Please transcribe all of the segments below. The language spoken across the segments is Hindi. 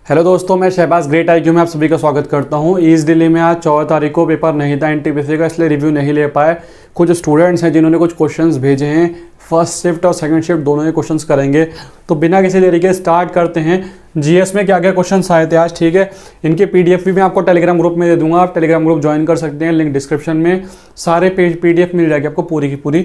हेलो दोस्तों, मैं शहबाज ग्रेट IQ में आप सभी का स्वागत करता हूं। ईस्ट दिल्ली में आज 14 तारीख को पेपर नहीं था NTPC का, इसलिए रिव्यू नहीं ले पाए। कुछ स्टूडेंट्स हैं जिन्होंने कुछ क्वेश्चंस भेजे हैं, फर्स्ट शिफ्ट और सेकंड शिफ्ट दोनों ही क्वेश्चंस करेंगे। तो बिना किसी देरी के स्टार्ट करते हैं। GS में क्या क्या क्वेश्चंस आए थे आज, ठीक है। इनके PDF भी मैं आपको टेलीग्राम ग्रुप में दे दूंगा, आप टेलीग्राम ग्रुप ज्वाइन कर सकते हैं, लिंक डिस्क्रिप्शन में। सारे PDF मिल जाएगी आपको पूरी की पूरी।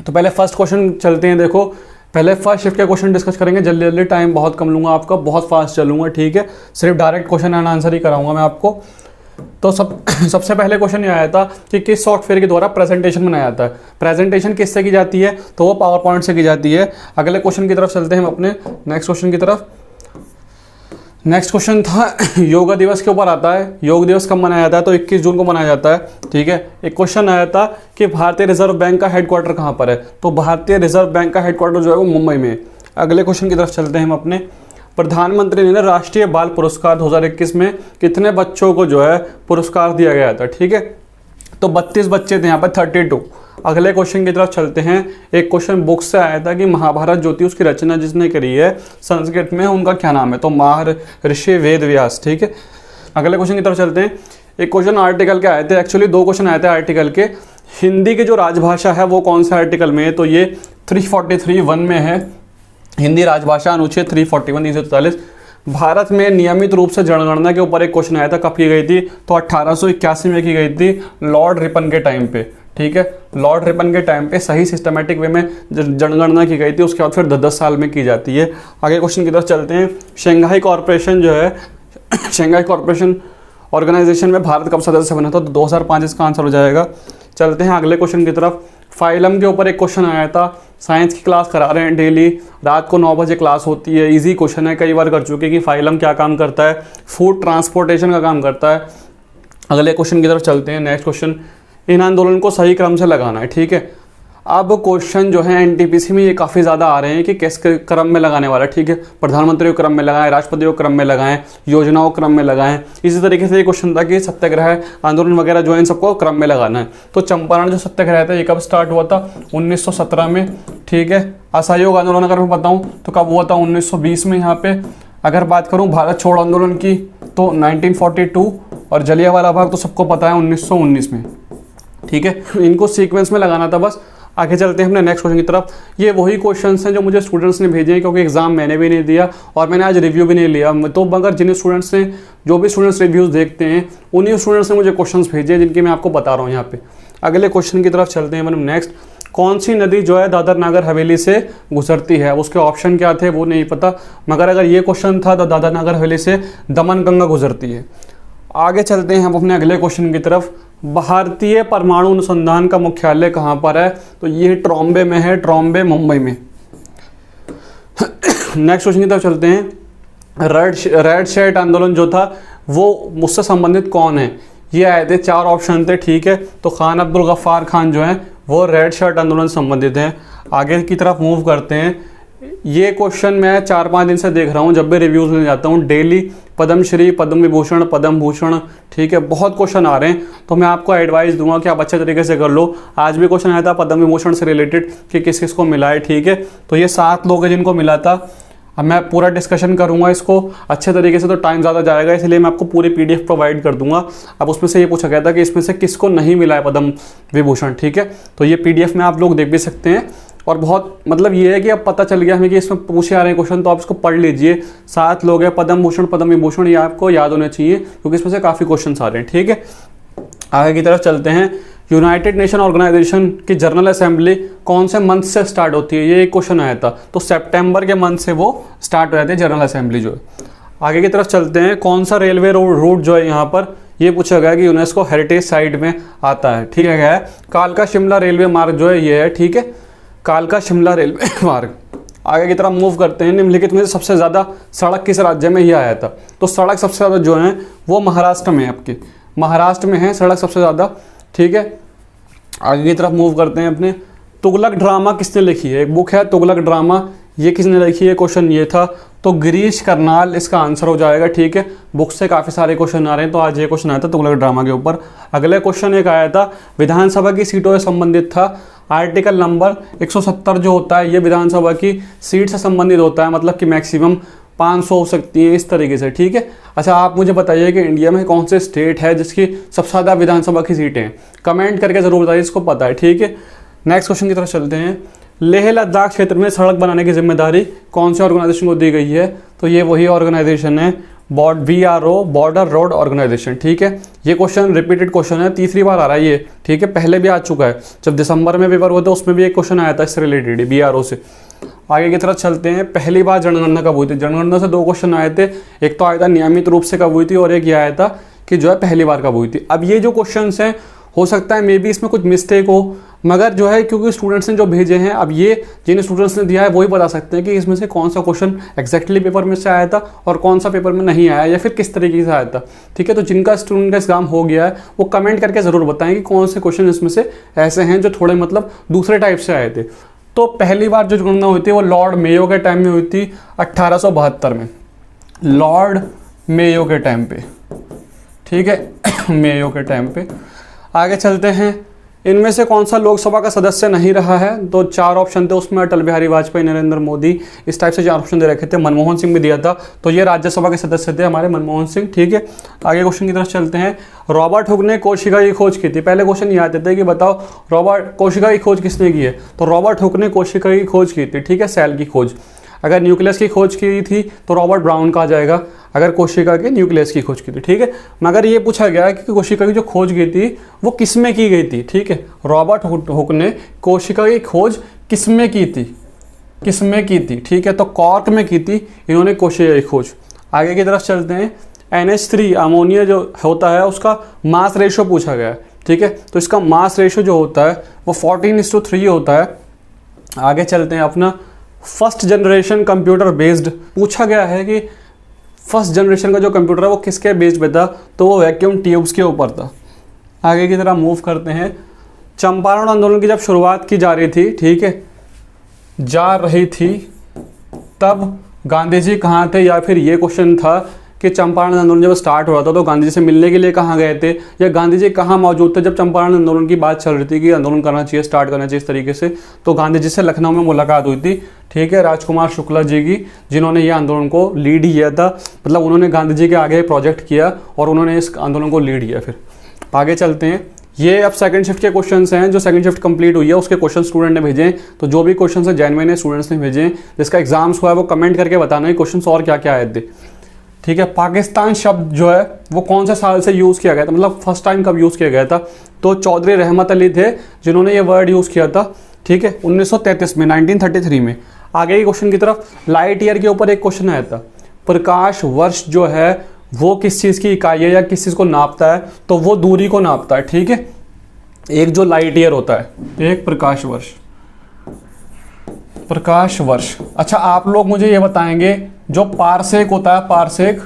तो पहले फर्स्ट क्वेश्चन चलते हैं। देखो, पहले फर्स्ट शिफ्ट के क्वेश्चन डिस्कस करेंगे जल्दी जल्दी, टाइम बहुत कम लूंगा आपका, बहुत फास्ट चलूंगा, ठीक है। सिर्फ डायरेक्ट क्वेश्चन एंड आंसर ही कराऊंगा मैं आपको। तो सबसे पहले क्वेश्चन ये आया था कि किस सॉफ्टवेयर के द्वारा प्रेजेंटेशन बनाया जाता है। प्रेजेंटेशन किससे की जाती है, तो वो पावर पॉइंट से की जाती है। अगले क्वेश्चन की तरफ चलते हैं हम अपने नेक्स्ट क्वेश्चन की तरफ। नेक्स्ट क्वेश्चन था योग दिवस के ऊपर आता है। योग दिवस कब मनाया जाता है, तो 21 जून को मनाया जाता है, ठीक है। एक क्वेश्चन आया था कि भारतीय रिजर्व बैंक का हेडक्वार्टर कहाँ पर है, तो भारतीय रिजर्व बैंक का हेडक्वार्टर जो है वो मुंबई में है। अगले क्वेश्चन की तरफ चलते हैं हम अपने। प्रधानमंत्री ने राष्ट्रीय बाल पुरस्कार 2021 में कितने बच्चों को जो है पुरस्कार दिया गया था, ठीक है। तो 32 बच्चे थे यहाँ पर, 32। अगले क्वेश्चन की तरफ चलते हैं। एक क्वेश्चन बुक से आया था कि महाभारत जो थी उसकी रचना जिसने करी है संस्कृत में, उनका क्या नाम है, तो महर्षि वेद व्यास, ठीक है। अगले क्वेश्चन की तरफ चलते हैं। एक क्वेश्चन आर्टिकल के आए थे, एक्चुअली दो क्वेश्चन आए थे आर्टिकल के। हिंदी की जो राजभाषा है वो कौन सा आर्टिकल में है, तो ये 343(1) में है। हिंदी राजभाषा अनुच्छेद 341 343। भारत में नियमित रूप से जनगणना के ऊपर एक क्वेश्चन आया था, कब की गई थी, तो 1881 में की गई थी, लॉर्ड रिपन के टाइम पे, ठीक है। लॉर्ड रिपन के टाइम पे सही सिस्टमेटिक वे में जनगणना की गई थी। उसके बाद फिर 10 साल में की जाती है। आगे क्वेश्चन की तरफ चलते हैं। शंघाई कॉर्पोरेशन जो है शंघाई कॉर्पोरेशन ऑर्गेनाइजेशन में भारत कब सदस्य बना था, तो 2005 इसका आंसर हो जाएगा। चलते हैं अगले क्वेश्चन की तरफ। फाइलम के ऊपर एक क्वेश्चन आया था। साइंस की क्लास करा रहे हैं डेली, रात को 9 बजे क्लास होती है। इजी क्वेश्चन है, कई बार कर चुके कि फाइलम क्या काम करता है, फूड ट्रांसपोर्टेशन का काम करता है। अगले क्वेश्चन की तरफ चलते हैं। नेक्स्ट क्वेश्चन, इन आंदोलन को सही क्रम से लगाना है, ठीक है। अब क्वेश्चन जो है NTPC में ये काफ़ी ज़्यादा आ रहे हैं कि किस क्रम में लगाने वाला है, ठीक है। प्रधानमंत्री को क्रम में लगाएं, राष्ट्रपति को क्रम में लगाएं, योजनाओं क्रम में लगाएं। इसी तरीके से ये क्वेश्चन था कि सत्याग्रह आंदोलन वगैरह जो है इन सबको क्रम में लगाना है। तो चंपारण जो सत्याग्रह था ये कब स्टार्ट हुआ था, 1917 में, ठीक है। असहयोग आंदोलन अगर मैं बताऊँ तो कब हुआ था, 1920 में। यहाँ पे अगर बात करूँ भारत छोड़ो आंदोलन की तो 1942, और जलियांवाला बाग तो सबको पता है 1919 में, ठीक है। इनको सीक्वेंस में लगाना था बस। आगे चलते हैं अपने नेक्स्ट क्वेश्चन की तरफ। ये वही क्वेश्चंस हैं जो मुझे स्टूडेंट्स ने भेजे हैं, क्योंकि एग्जाम मैंने भी नहीं दिया और मैंने आज रिव्यू भी नहीं लिया। तो मगर जिन स्टूडेंट्स ने, जो भी स्टूडेंट्स रिव्यूज़ देखते हैं, उन्हीं स्टूडेंट्स ने मुझे क्वेश्चंस भेजे हैं जिनकी मैं आपको बता रहा हूँ यहाँ पे। अगले क्वेश्चन की तरफ चलते हैं मैडम। नेक्स्ट, कौन सी नदी जो है दादर नागर हवेली से गुजरती है, उसके ऑप्शन क्या थे वो नहीं पता, मगर अगर ये क्वेश्चन था तो दादर नागर हवेली से दमन गंगा गुजरती है। आगे चलते हैं हम अपने अगले क्वेश्चन की तरफ। भारतीय परमाणु अनुसंधान का मुख्यालय कहाँ पर है, तो ये ट्रॉम्बे में है, ट्रॉम्बे मुंबई में। नेक्स्ट क्वेश्चन की तरफ चलते हैं। रेड शर्ट आंदोलन जो था वो मुझसे संबंधित कौन है, ये आए थे, 4 ऑप्शन थे, ठीक है। तो खान अब्दुल गफ्फार खान जो है वो रेड शर्ट आंदोलन से संबंधित हैं। आगे की तरफ मूव करते हैं। ये क्वेश्चन मैं 4-5 दिन से देख रहा हूँ, जब भी रिव्यूज़ लेने जाता हूँ डेली। पद्मश्री, पद्म विभूषण, पद्म भूषण, ठीक है, बहुत क्वेश्चन आ रहे हैं। तो मैं आपको एडवाइस दूंगा कि आप अच्छे तरीके से कर लो। आज भी क्वेश्चन आया था पद्म विभूषण से रिलेटेड कि किस किस को मिला है, ठीक है। तो ये 7 लोग हैं जिनको मिला था। अब मैं पूरा डिस्कशन करूंगा इसको अच्छे तरीके से, तो टाइम ज़्यादा जाएगा, इसलिए मैं आपको पूरी PDF प्रोवाइड कर दूंगा। अब उसमें से ये पूछा गया था कि इसमें से किसको नहीं मिला है पद्म विभूषण, ठीक है। तो ये PDF में आप लोग देख भी सकते हैं। और बहुत मतलब ये है कि अब पता चल गया हमें कि इसमें पूछे आ रहे हैं क्वेश्चन, तो आप इसको पढ़ लीजिए। 7 लोग हैं, पद्म भूषण, पद्म विभूषण, ये आपको याद होने चाहिए क्योंकि इसमें से काफ़ी क्वेश्चन आ रहे हैं, ठीक है। आगे की तरफ चलते हैं। यूनाइटेड नेशन ऑर्गेनाइजेशन की जनरल असेंबली कौन से मंथ से स्टार्ट होती है, ये एक क्वेश्चन आया था। तो सितंबर के मंथ से वो स्टार्ट हो जाती है जनरल असेंबली जो है। आगे की तरफ चलते हैं। कौन सा रेलवे रूट जो है यहाँ पर, ये पूछा गया कि यूनेस्को हेरिटेज साइट में आता है, ठीक है। कालका शिमला रेलवे मार्ग जो है ये है, ठीक है, कालका शिमला रेलवे मार्ग। आगे की तरफ मूव करते हैं। निम्नलिखित में से सबसे ज़्यादा सड़क किस राज्य में ये आया था, तो सड़क सबसे ज़्यादा जो है वो महाराष्ट्र में है, आपके महाराष्ट्र में है सड़क सबसे ज़्यादा, ठीक है। आगे की तरफ मूव करते हैं अपने। तुगलक ड्रामा किसने लिखी है, एक बुक है तुगलक ड्रामा, ये किसने लिखी है, क्वेश्चन ये था। तो गिरीश कर्नाल इसका आंसर हो जाएगा, ठीक है। बुक से काफ़ी सारे क्वेश्चन आ रहे हैं, तो आज ये क्वेश्चन आया था तुगलक ड्रामा के ऊपर। अगले क्वेश्चन एक आया था विधानसभा की सीटों से संबंधित था। आर्टिकल नंबर 170 जो होता है ये विधानसभा की सीट से संबंधित होता है, मतलब कि मैक्सिमम 500 हो सकती हैं, इस तरीके से, ठीक है। अच्छा, आप मुझे बताइए कि इंडिया में कौन से स्टेट है जिसकी सबसे ज़्यादा विधानसभा की सीटें हैं, कमेंट करके ज़रूर बताइए, इसको पता है, ठीक है। नेक्स्ट क्वेश्चन की तरफ चलते हैं। लेह लद्दाख क्षेत्र में सड़क बनाने की जिम्मेदारी कौन से ऑर्गेनाइजेशन को दी गई है? तो ये वही ऑर्गेनाइजेशन है, BRO, बॉर्डर रोड ऑर्गेनाइजेशन, ठीक है। ये क्वेश्चन रिपीटेड क्वेश्चन है, तीसरी बार आ रहा है ये, ठीक है। पहले भी आ चुका है, जब दिसंबर में पेपर हुआ था उसमें भी एक क्वेश्चन आया था इससे रिलेटेड, BRO से। आगे की तरफ चलते हैं। पहली बार जनगणना कब हुई थी? जनगणना से 2 क्वेश्चन आए थे, एक तो आया था नियमित रूप से कब हुई थी, और एक ये आया था कि जो है पहली बार कब हुई थी। अब ये जो क्वेश्चन हैं हो सकता है मे बी इसमें कुछ मिस्टेक हो, मगर जो है क्योंकि स्टूडेंट्स ने जो भेजे हैं, अब ये जिन स्टूडेंट्स ने दिया है वही बता सकते हैं कि इसमें से कौन सा क्वेश्चन एग्जैक्टली पेपर में से आया था और कौन सा पेपर में नहीं आया, या फिर किस तरीके से आया था, ठीक है। तो जिनका स्टूडेंट का एग्जाम हो गया है वो कमेंट करके ज़रूर बताएं कि कौन से क्वेश्चन इसमें से ऐसे हैं जो थोड़े मतलब दूसरे टाइप से आए थे। तो पहली बार जो गणना हुई थी वो लॉर्ड मेयो के टाइम में हुई थी 1872 में, लॉर्ड मेयो के टाइम पे, ठीक है, मेयो के टाइम पे। आगे चलते हैं। इनमें से कौन सा लोकसभा का सदस्य नहीं रहा है? तो 4 ऑप्शन थे उसमें, अटल बिहारी वाजपेयी, नरेंद्र मोदी, इस टाइप से 4 ऑप्शन दे रखे थे। मनमोहन सिंह भी दिया था, तो ये राज्यसभा के सदस्य थे हमारे मनमोहन सिंह, ठीक है। आगे क्वेश्चन की तरफ चलते हैं। रॉबर्ट हुक ने कोशिका की खोज की थी। पहले क्वेश्चन ये आते थे कि बताओ रॉबर्ट कोशिका की खोज किसने की है? तो रॉबर्ट हुक ने कोशिका की खोज की थी, ठीक है, सेल की खोज। अगर न्यूक्लियस की खोज की थी तो रॉबर्ट ब्राउन का आ जाएगा, अगर कोशिका के न्यूक्लियस की खोज की थी, ठीक है। मगर ये पूछा गया कि कोशिका की जो खोज की थी वो किस में की गई थी, ठीक है। रॉबर्ट हुक ने कोशिका की खोज किस में की थी, किस में की थी, ठीक है। तो कॉर्क में की थी इन्होंने कोशिका की खोज। आगे की तरफ चलते हैं। NH3 अमोनिया जो होता है उसका मास रेशो पूछा गया है, ठीक है। तो इसका मास रेशो जो होता है वो 14:3 होता है। आगे चलते हैं। अपना फर्स्ट जनरेशन कंप्यूटर बेस्ड पूछा गया है कि फर्स्ट जनरेशन का जो कंप्यूटर है वो किसके बेस्ड पे था? तो वो वैक्यूम ट्यूब्स के ऊपर था। आगे की तरफ मूव करते हैं। चंपारण आंदोलन की जब शुरुआत की जा रही थी, ठीक है, जा रही थी, तब गांधी जी कहाँ थे? या फिर ये क्वेश्चन था कि चंपारण आंदोलन जब स्टार्ट हो रहा था तो गांधी जी से मिलने के लिए कहाँ गए थे, या गांधी जी कहाँ मौजूद थे जब चंपारण आंदोलन की बात चल रही थी कि आंदोलन करना चाहिए, स्टार्ट करना चाहिए इस तरीके से? तो गांधी जी से लखनऊ में मुलाकात हुई थी, ठीक है, राजकुमार शुक्ला जी की, जिन्होंने ये आंदोलन को लीड किया था। मतलब उन्होंने गांधी जी के आगे प्रोजेक्ट किया और उन्होंने इस आंदोलन को लीड किया। फिर आगे चलते हैं। ये अब सेकंड शिफ्ट के क्वेश्चंस हैं, जो सेकंड शिफ्ट कंप्लीट हुई है उसके क्वेश्चन स्टूडेंट ने भेजे हैं। तो जो भी क्वेश्चन है जेन्युइन है, स्टूडेंट्स ने भेजे हैं, जिसका एग्जाम्स हुआ है वो कमेंट करके बताना है क्वेश्चन और क्या क्या आए थे, ठीक है। पाकिस्तान शब्द जो है वो कौन से साल से यूज़ किया गया था, मतलब फर्स्ट टाइम कब यूज़ किया गया था? तो चौधरी रहमत अली थे जिन्होंने ये वर्ड यूज़ किया था, ठीक है, 1933 में, 1933 में। आगे की क्वेश्चन की तरफ। लाइट ईयर के ऊपर एक क्वेश्चन आया था। प्रकाश वर्ष जो है वो किस चीज़ की इकाई है या किस चीज़ को नापता है? तो वो दूरी को नापता है, ठीक है। एक जो लाइट ईयर होता है, एक प्रकाश वर्ष, प्रकाश वर्ष। अच्छा, आप लोग मुझे ये बताएंगे जो पारसेक होता है, पारसेक,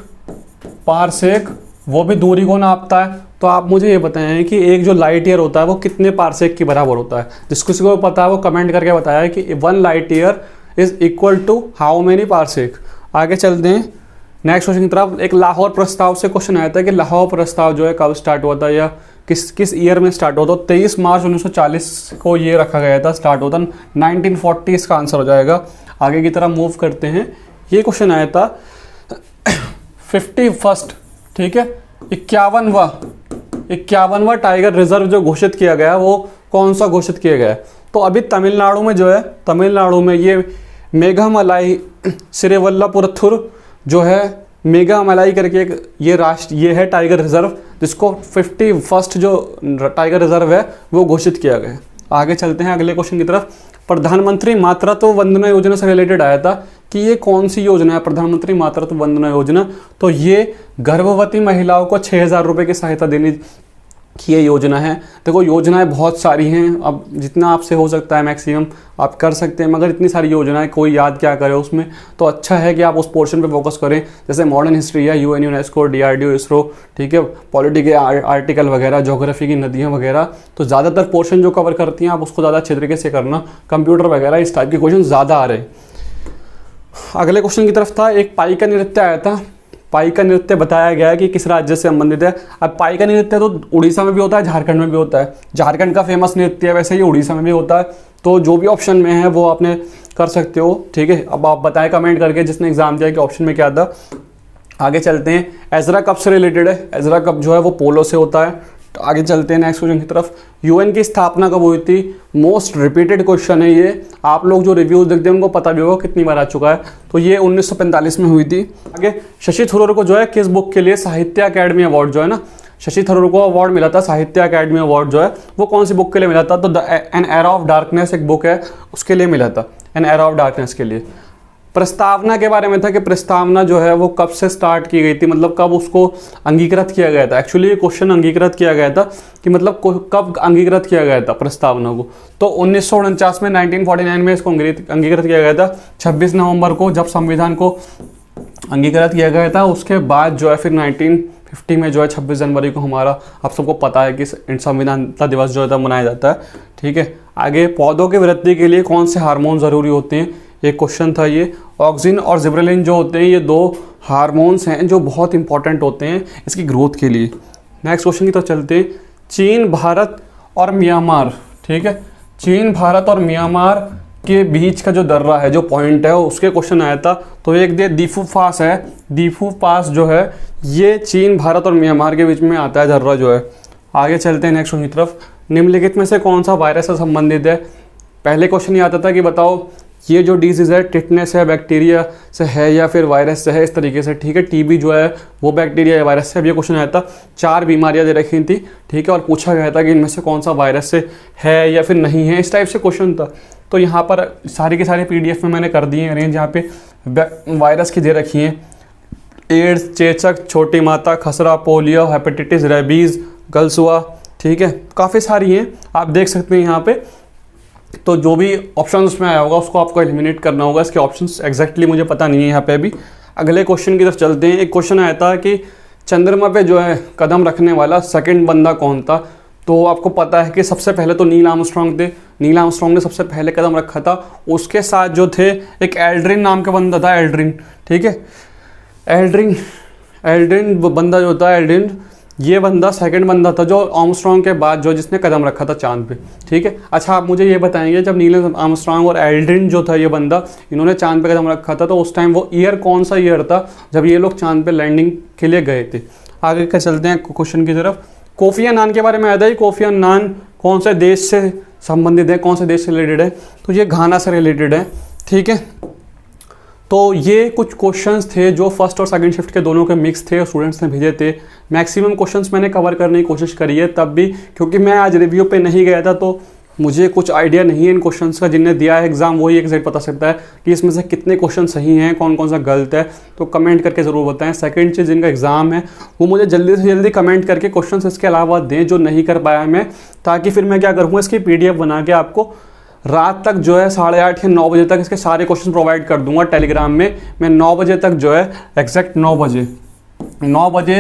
पारसेक वो भी दूरी को नापता है। तो आप मुझे ये बताएं कि एक जो लाइट ईयर होता है वो कितने पारसेक के बराबर होता है? जिसको किसी को पता है वो कमेंट करके बताया कि 1 light year is equal to how many parsec. आगे चलते हैं नेक्स्ट क्वेश्चन की तरफ। एक लाहौर प्रस्ताव से क्वेश्चन आया था कि लाहौर प्रस्ताव जो है कब स्टार्ट हुआ था या किस ईयर में स्टार्ट हुआ था? 23 मार्च 1940 को ये रखा गया था, स्टार्ट होता 1940 इसका आंसर हो जाएगा। आगे की तरफ मूव करते हैं। ये क्वेश्चन आया था 51st, ठीक है, 51वां टाइगर रिजर्व जो घोषित किया गया वो कौन सा घोषित किया गया है? तो अभी तमिलनाडु में जो है, तमिलनाडु में ये मेघामलाई सिरेवल्लापुरथुर जो है, मेघामलाई करके एक ये है टाइगर रिजर्व, जिसको 51st जो टाइगर रिजर्व है वो घोषित किया गया है। आगे चलते हैं अगले क्वेश्चन की तरफ। प्रधानमंत्री मातृत्व वंदना योजना से रिलेटेड आया था कि ये कौन सी योजना है, प्रधानमंत्री मातृत्व वंदना योजना? तो ये गर्भवती महिलाओं को 6,000 रुपये की सहायता देने की ये योजना है। देखो योजनाएं बहुत सारी हैं, अब जितना आपसे हो सकता है मैक्सिमम आप कर सकते हैं, मगर इतनी सारी योजनाएं कोई याद क्या करे उसमें, तो अच्छा है कि आप उस पोर्शन पे फोकस करें। जैसे मॉडर्न हिस्ट्री है, UN, यूनेस्को, DRDO, इसरो, ठीक है, पॉलिटी के आर्टिकल वगैरह, ज्योग्राफी की नदियाँ वगैरह, तो ज़्यादातर पोर्शन जो कवर करती हैं आप उसको ज़्यादा अच्छे तरीके से करना। कंप्यूटर वगैरह इस टाइप के क्वेश्चन ज़्यादा आ रहे हैं। अगले क्वेश्चन की तरफ था। एक पाई का नृत्य आया था। पाई का नृत्य बताया गया है कि किस राज्य से संबंधित है। अब पाई का नृत्य तो उड़ीसा में भी होता है, झारखंड में भी होता है। झारखंड का फेमस नृत्य है, वैसे ही उड़ीसा में भी होता है। तो जो भी ऑप्शन में है वो आपने कर सकते हो, ठीक है। अब आप बताएं कमेंट करके जिसने एग्जाम दिया कि ऑप्शन में क्या था। आगे चलते हैं, एजरा कप से रिलेटेड है। एजरा कप जो है वो पोलो से होता है। तो आगे चलते हैं नेक्स्ट क्वेश्चन की तरफ। यूएन की स्थापना कब हुई थी? मोस्ट रिपीटेड क्वेश्चन है ये, आप लोग जो रिव्यूज देखते हैं उनको पता भी होगा कितनी बार आ चुका है। तो ये 1945 में हुई थी। आगे, शशि थरूर को जो है किस बुक के लिए साहित्य अकेडमी अवार्ड जो है ना, शशि थरूर को अवार्ड मिला था, साहित्य अकेडमी अवार्ड जो है वो कौन सी बुक के लिए मिला था? तो एन एरा ऑफ डार्कनेस एक बुक है, उसके लिए मिला था, एन एरा ऑफ डार्कनेस के लिए। प्रस्तावना के बारे में था कि प्रस्तावना जो है वो कब से स्टार्ट की गई थी, मतलब कब उसको अंगीकृत किया गया था। एक्चुअली ये क्वेश्चन अंगीकृत किया गया था कि मतलब कब अंगीकृत किया गया था प्रस्तावना को। तो 1949 में, 1949 में इसको अंगीकृत किया गया था। 26 नवंबर को जब संविधान को अंगीकृत किया गया था, उसके बाद जो है फिर 1950 में जो है 26 जनवरी को हमारा, आप सबको पता है कि संविधानता दिवस जो है मनाया जाता है, ठीक है। आगे, पौधों की वृद्धि के लिए कौन से हार्मोन ज़रूरी होते हैं? एक क्वेश्चन था ये। ऑक्सिन और जिब्रेलिन जो होते हैं ये दो हार्मोन्स हैं जो बहुत इंपॉर्टेंट होते हैं इसकी ग्रोथ के लिए। नेक्स्ट क्वेश्चन की तरफ चलते हैं। चीन, भारत और म्यांमार, ठीक है, चीन, भारत और म्यांमार के बीच का जो दर्रा है, जो पॉइंट है, उसके क्वेश्चन आया था। तो एक दीफू पास है, दीफू पास जो है ये चीन, भारत और म्यांमार के बीच में आता है दर्रा जो है। आगे चलते हैं नेक्स्ट क्वेश्चन की तरफ। निम्नलिखित में से कौन सा वायरस से संबंधित है? पहले क्वेश्चन ये आता था कि बताओ ये जो डिजीज़ है टिटनेस है, बैक्टीरिया से है या फिर वायरस से है, इस तरीके से, ठीक है। टीबी जो है वो बैक्टीरिया या वायरस से। अब ये क्वेश्चन आया था, 4 बीमारियां दे रखी थी, ठीक है, और पूछा गया था कि इनमें से कौन सा वायरस से है या फिर नहीं है, इस टाइप से क्वेश्चन था। तो यहाँ पर सारी की सारी PDF में मैंने कर दिए हैं अरेंज, यहाँ पे वायरस की दे रखी हैं। एड्स, चेचक, छोटी माता, खसरा, पोलियो, हेपेटाइटिस, रेबीज़, गलसुआ, ठीक है, काफ़ी सारी हैं, आप देख सकते हैं यहाँ पे। तो जो भी ऑप्शन उसमें आया होगा उसको आपको एलिमिनेट करना होगा। इसके ऑप्शंस एग्जैक्टली मुझे पता नहीं है यहाँ पे अभी। अगले क्वेश्चन की तरफ चलते हैं। एक क्वेश्चन आया था कि चंद्रमा पे जो है कदम रखने वाला सेकंड बंदा कौन था? तो आपको पता है कि सबसे पहले तो नील आर्मस्ट्रॉन्ग थे, नील आर्मस्ट्रॉन्ग ने सबसे पहले कदम रखा था। उसके साथ जो थे एक एल्ड्रिन नाम का बंदा था, एल्ड्रिन, ठीक है, एल्ड्रिन बंदा जो था, एल्ड्रिन, ये बंदा सेकंड बंदा था जो आर्मस्ट्रॉन्ग के बाद जो जिसने कदम रखा था चांद पे, ठीक है। अच्छा, आप मुझे ये बताएंगे जब नील आर्मस्ट्रॉन्ग और एल्ड्रिन जो था ये बंदा, इन्होंने चांद पे कदम रखा था, तो उस टाइम वो ईयर कौन सा ईयर था जब ये लोग चांद पे लैंडिंग के लिए गए थे? आगे का चलते हैं क्वेश्चन की तरफ। कोफी अन्नान के बारे में आया था। कोफी अन्नान कौन से देश से संबंधित है, कौन से देश से रिलेटेड है? तो ये घाना से रिलेटेड है, ठीक है। तो ये कुछ क्वेश्चंस थे जो फर्स्ट और सेकंड शिफ्ट के दोनों के मिक्स थे और स्टूडेंट्स ने भेजे थे। मैक्सिमम क्वेश्चंस मैंने कवर करने की कोशिश करी है, तब भी क्योंकि मैं आज रिव्यू पे नहीं गया था तो मुझे कुछ आइडिया नहीं है इन क्वेश्चंस का। जिनने दिया है एग्जाम वही एग्जैक्ट बता सकता है कि इसमें से कितने क्वेश्चन सही हैं, कौन कौन सा गलत है। तो कमेंट करके ज़रूर बताएं। सेकंड चीज़, जिनका एग्जाम है वो मुझे जल्दी से जल्दी कमेंट करके क्वेश्चन इसके अलावा दें जो नहीं कर पाया मैं, ताकि फिर मैं क्या करूँगा, इसकी PDF बना के आपको रात तक जो है 8:30 या 9 बजे तक इसके सारे क्वेश्चन प्रोवाइड कर दूंगा टेलीग्राम में। मैं 9 बजे तक जो है एग्जैक्ट 9 बजे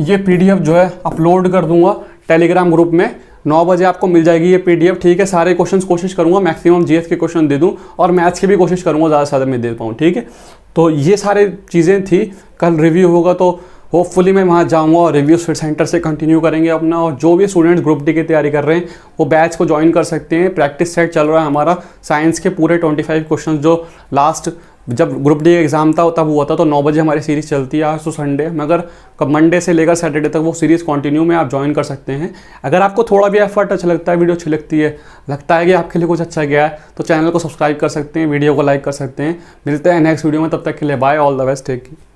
ये PDF जो है अपलोड कर दूंगा टेलीग्राम ग्रुप में। 9 बजे आपको मिल जाएगी ये PDF, ठीक है। सारे क्वेश्चंस कोशिश करूंगा मैक्सिमम GS के क्वेश्चन दे दूं और मैथ्स की भी कोशिश करूंगा ज़्यादा से ज़्यादा मैं दे पाऊँ, ठीक है। तो ये सारे चीज़ें थी। कल रिव्यू होगा तो होपफुली मैं वहाँ जाऊँगा और रिव्यू सेंटर से कंटिन्यू करेंगे अपना। और जो भी स्टूडेंट्स ग्रुप डी की तैयारी कर रहे हैं वो बैच को ज्वाइन कर सकते हैं। प्रैक्टिस सेट चल रहा है हमारा, साइंस के पूरे 25 क्वेश्चन जो लास्ट जब ग्रुप डी एग्जाम था तब हुआ था। तो 9 बजे हमारी सीरीज़ चलती है। आज तो संडे, मगर कब मंडे से लेकर सैटरडे तक वो सीरीज़ कंटिन्यू में आप ज्वाइन कर सकते हैं। अगर आपको थोड़ा भी एफर्ट अच्छा लगता है, वीडियो अच्छी लगती है, लगता है कि आपके लिए कुछ अच्छा गया है, तो चैनल को सब्सक्राइब कर सकते हैं, वीडियो को लाइक कर सकते हैं। मिलते हैं नेक्स्ट वीडियो में, तब तक के लिए bye, all the best, take care.